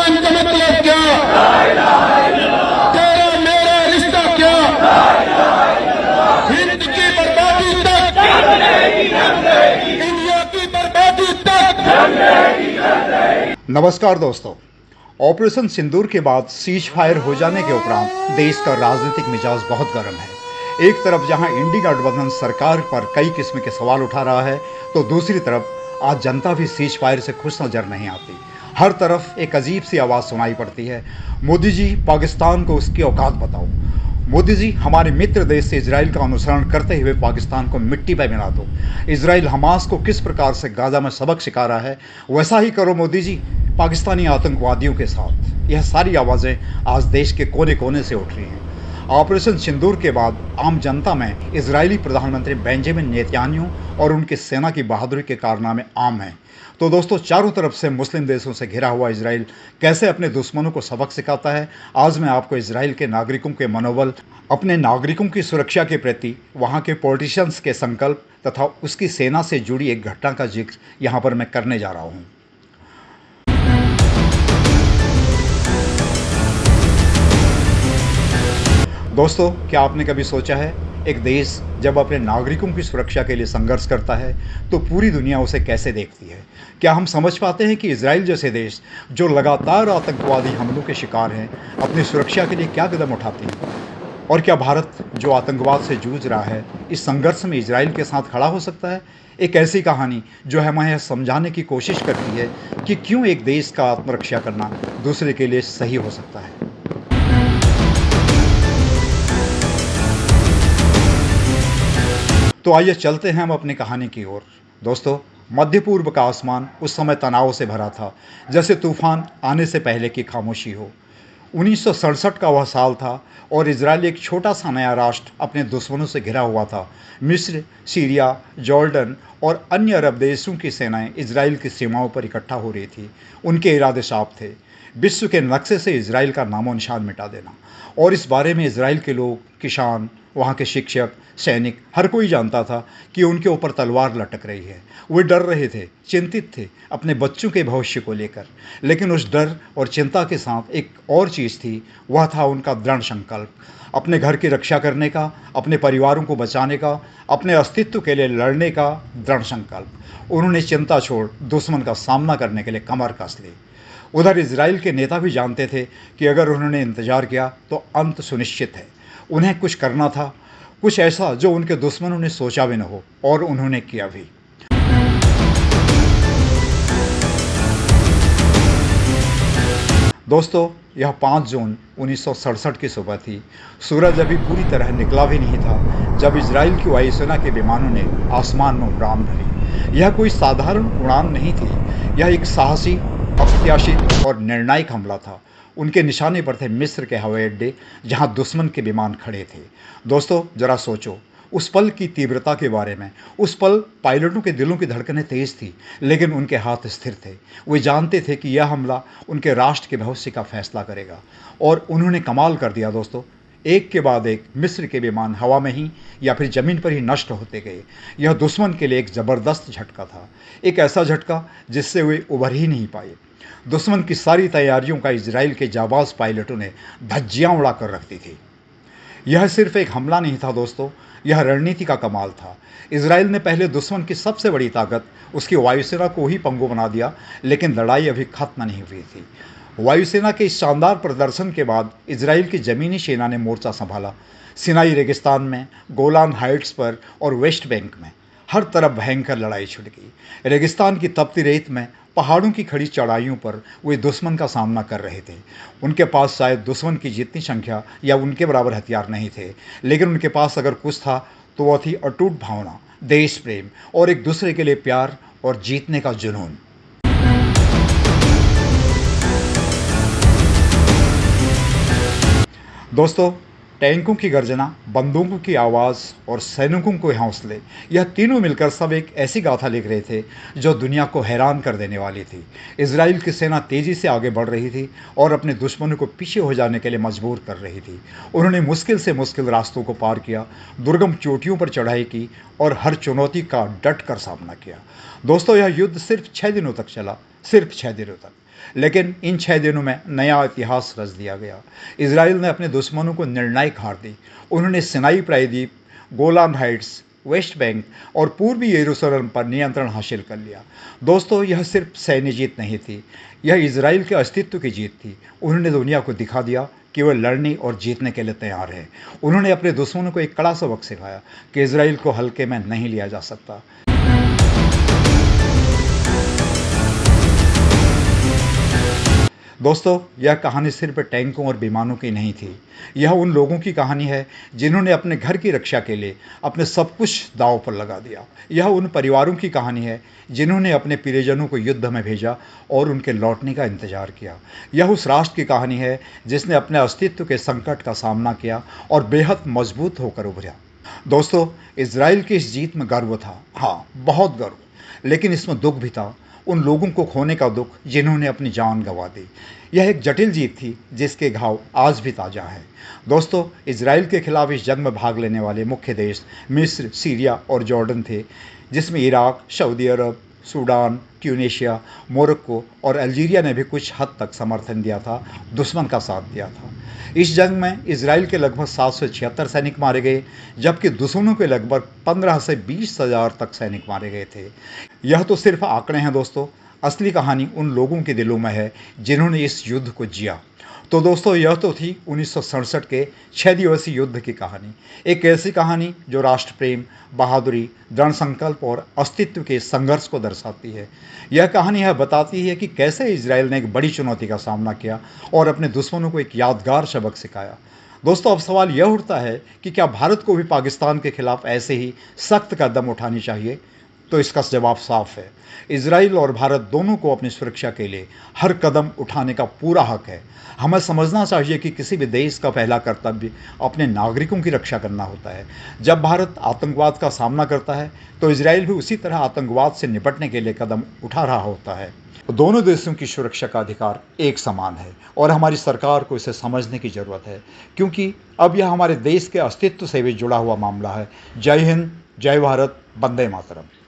ईमान का मतलब क्या, तेरा मेरा रिश्ता क्या, हिंद की बर्बादी तक, इंडिया की बर्बादी तक। नमस्कार दोस्तों। ऑपरेशन सिंदूर के बाद सीज फायर हो जाने के उपरांत देश का राजनीतिक मिजाज बहुत गर्म है। एक तरफ जहां इंडी गठबंधन सरकार पर कई किस्म के सवाल उठा रहा है, तो दूसरी तरफ आज जनता भी सीज फायर से खुश नजर नहीं आती। हर तरफ एक अजीब सी आवाज़ सुनाई पड़ती है, मोदी जी पाकिस्तान को उसकी औकात बताओ। मोदी जी हमारे मित्र देश से इजराइल का अनुसरण करते हुए पाकिस्तान को मिट्टी पर मिला दो। इजराइल हमास को किस प्रकार से गाजा में सबक सिखा रहा है, वैसा ही करो मोदी जी पाकिस्तानी आतंकवादियों के साथ। यह सारी आवाज़ें आज देश के कोने कोने से उठ रही हैं। ऑपरेशन सिंदूर के बाद आम जनता में इजरायली प्रधानमंत्री बेंजामिन नेतन्याहू और उनकी सेना की बहादुरी के कारनामे आम हैं। तो दोस्तों, चारों तरफ से मुस्लिम देशों से घिरा हुआ इजराइल कैसे अपने दुश्मनों को सबक सिखाता है, आज मैं आपको इजराइल के नागरिकों के मनोबल, अपने नागरिकों की सुरक्षा के प्रति वहाँ के पॉलिटिशियंस के संकल्प तथा उसकी सेना से जुड़ी एक घटना का जिक्र यहाँ पर मैं करने जा रहा हूँ। दोस्तों, क्या आपने कभी सोचा है एक देश जब अपने नागरिकों की सुरक्षा के लिए संघर्ष करता है तो पूरी दुनिया उसे कैसे देखती है? क्या हम समझ पाते हैं कि इजराइल जैसे देश जो लगातार आतंकवादी हमलों के शिकार हैं, अपनी सुरक्षा के लिए क्या कदम उठाते हैं? और क्या भारत जो आतंकवाद से जूझ रहा है, इस संघर्ष में इजराइल के साथ खड़ा हो सकता है? एक ऐसी कहानी जो हमें यह समझाने की कोशिश करती है कि क्यों एक देश का आत्मरक्षा करना दूसरे के लिए सही हो सकता है। तो आइए चलते हैं हम अपनी कहानी की ओर। दोस्तों, मध्य पूर्व का आसमान उस समय तनाव से भरा था, जैसे तूफान आने से पहले की खामोशी हो। 1967 का वह साल था और इजराइल एक छोटा सा नया राष्ट्र अपने दुश्मनों से घिरा हुआ था। मिस्र, सीरिया, जॉर्डन और अन्य अरब देशों की सेनाएं इजराइल की सीमाओं पर इकट्ठा हो रही थी। उनके इरादे साफ थे, विश्व के नक्शे से इजराइल का नामो निशान मिटा देना। और इस बारे में इजराइल के लोग, किसान, वहाँ के शिक्षक, सैनिक, हर कोई जानता था कि उनके ऊपर तलवार लटक रही है। वे डर रहे थे, चिंतित थे अपने बच्चों के भविष्य को लेकर। लेकिन उस डर और चिंता के साथ एक और चीज़ थी, वह था उनका दृढ़ संकल्प, अपने घर की रक्षा करने का, अपने परिवारों को बचाने का, अपने अस्तित्व के लिए लड़ने का दृढ़ संकल्प। उन्होंने चिंता छोड़ दुश्मन का सामना करने के लिए कमर कस ली। उधर इजराइल के नेता भी जानते थे कि अगर उन्होंने इंतजार किया तो अंत सुनिश्चित है। उन्हें कुछ करना था, कुछ ऐसा जो उनके दुश्मनों ने सोचा भी न हो, और उन्होंने किया भी। दोस्तों, यह 5 जून 1967 की सुबह थी। सूरज अभी पूरी तरह निकला भी नहीं था जब इजराइल की वायुसेना के विमानों ने आसमान में उड़ान भरी। यह कोई साधारण उड़ान नहीं थी, यह एक साहसी, अप्रत्याशित और निर्णायक हमला था। उनके निशाने पर थे मिस्र के हवाई अड्डे, जहां दुश्मन के विमान खड़े थे। दोस्तों, जरा सोचो उस पल की तीव्रता के बारे में। उस पल पायलटों के दिलों की धड़कनें तेज थी, लेकिन उनके हाथ स्थिर थे। वे जानते थे कि यह हमला उनके राष्ट्र के भविष्य का फैसला करेगा। और उन्होंने कमाल कर दिया दोस्तों। एक के बाद एक मिस्र के विमान हवा में ही या फिर जमीन पर ही नष्ट होते गए। यह दुश्मन के लिए एक ज़बरदस्त झटका था, एक ऐसा झटका जिससे वे उभर ही नहीं पाए। दुश्मन की सारी तैयारियों का इजराइल के जाबाज पायलटों ने धज्जियां उड़ा कर रख दी थी। यह सिर्फ एक हमला नहीं था दोस्तों, यह रणनीति का कमाल था। इजराइल ने पहले दुश्मन की सबसे बड़ी ताकत, उसकी वायुसेना को ही पंगु बना दिया, लेकिन लड़ाई अभी खत्म नहीं हुई थी। वायुसेना के इस शानदार प्रदर्शन के बाद इजराइल की जमीनी सेना ने मोर्चा संभाला। सिनाई रेगिस्तान में, गोलान हाइट्स पर और वेस्ट बैंक में हर तरफ भयंकर लड़ाई छिड़ गई। रेगिस्तान की तपती रेत में, पहाड़ों की खड़ी चढ़ाइयों पर वे दुश्मन का सामना कर रहे थे। उनके पास शायद दुश्मन की जितनी संख्या या उनके बराबर हथियार नहीं थे, लेकिन उनके पास अगर कुछ था तो वह थी अटूट भावना, देश प्रेम और एक दूसरे के लिए प्यार और जीतने का जुनून। दोस्तों, टैंकों की गर्जना, बंदूकों की आवाज़ और सैनिकों के हौसले, यह तीनों मिलकर सब एक ऐसी गाथा लिख रहे थे जो दुनिया को हैरान कर देने वाली थी। इजराइल की सेना तेज़ी से आगे बढ़ रही थी और अपने दुश्मनों को पीछे हो जाने के लिए मजबूर कर रही थी। उन्होंने मुश्किल से मुश्किल रास्तों को पार किया, दुर्गम चोटियों पर चढ़ाई की और हर चुनौती का डट कर सामना किया। दोस्तों, यह युद्ध सिर्फ 6 दिनों तक चला, सिर्फ 6 दिनों तक। लेकिन इन 6 दिनों में नया इतिहास रच दिया गया। इजराइल ने अपने दुश्मनों को निर्णायक हार दी। उन्होंने सिनाई प्रायद्वीप, गोलान हाइट्स, वेस्ट बैंक और पूर्वी यरूशलेम पर नियंत्रण हासिल कर लिया। दोस्तों, यह सिर्फ सैन्य जीत नहीं थी, यह इजराइल के अस्तित्व की जीत थी। उन्होंने दुनिया को दिखा दिया कि वे लड़ने और जीतने के लिए तैयार हैं। उन्होंने अपने दुश्मनों को एक कड़ा सबक सिखाया कि इजराइल को हल्के में नहीं लिया जा सकता। दोस्तों, यह कहानी सिर्फ टैंकों और विमानों की नहीं थी। यह उन लोगों की कहानी है जिन्होंने अपने घर की रक्षा के लिए अपने सब कुछ दांव पर लगा दिया। यह उन परिवारों की कहानी है जिन्होंने अपने प्रियजनों को युद्ध में भेजा और उनके लौटने का इंतजार किया। यह उस राष्ट्र की कहानी है जिसने अपने अस्तित्व के संकट का सामना किया और बेहद मजबूत होकर उभरा। दोस्तों, इजराइल की इस जीत में गर्व था, हाँ, बहुत गर्व, लेकिन इसमें दुख भी था। उन लोगों को खोने का दुख जिन्होंने अपनी जान गंवा दी। यह एक जटिल जीत थी जिसके घाव आज भी ताज़ा है। दोस्तों, इजराइल के खिलाफ इस जंग में भाग लेने वाले मुख्य देश मिस्र, सीरिया और जॉर्डन थे, जिसमें इराक, सऊदी अरब, सूडान, ट्यूनीशिया, मोरक्को और अल्जीरिया ने भी कुछ हद तक समर्थन दिया था, दुश्मन का साथ दिया था। इस जंग में इजराइल के लगभग 776 सैनिक मारे गए, जबकि दुश्मनों के लगभग 15 से 20 हज़ार तक सैनिक मारे गए थे। यह तो सिर्फ आंकड़े हैं दोस्तों, असली कहानी उन लोगों के दिलों में है जिन्होंने इस युद्ध को जिया। तो दोस्तों, यह तो थी 1967 के 6 दिवसीय युद्ध की कहानी। एक ऐसी कहानी जो राष्ट्र प्रेम, बहादुरी, दृढ़ संकल्प और अस्तित्व के संघर्ष को दर्शाती है। यह कहानी यह बताती है कि कैसे इजराइल ने एक बड़ी चुनौती का सामना किया और अपने दुश्मनों को एक यादगार सबक सिखाया। दोस्तों, अब सवाल यह उठता है कि क्या भारत को भी पाकिस्तान के खिलाफ ऐसे ही सख्त कदम उठानी चाहिए? तो इसका जवाब साफ है। इजराइल और भारत दोनों को अपनी सुरक्षा के लिए हर कदम उठाने का पूरा हक है। हमें समझना चाहिए कि किसी भी देश का पहला कर्तव्य अपने नागरिकों की रक्षा करना होता है। जब भारत आतंकवाद का सामना करता है तो इजराइल भी उसी तरह आतंकवाद से निपटने के लिए कदम उठा रहा होता है। दोनों देशों की सुरक्षा का अधिकार एक समान है और हमारी सरकार को इसे समझने की जरूरत है, क्योंकि अब यह हमारे देश के अस्तित्व से भी जुड़ा हुआ मामला है। जय हिंद, जय भारत, वंदे मातरम।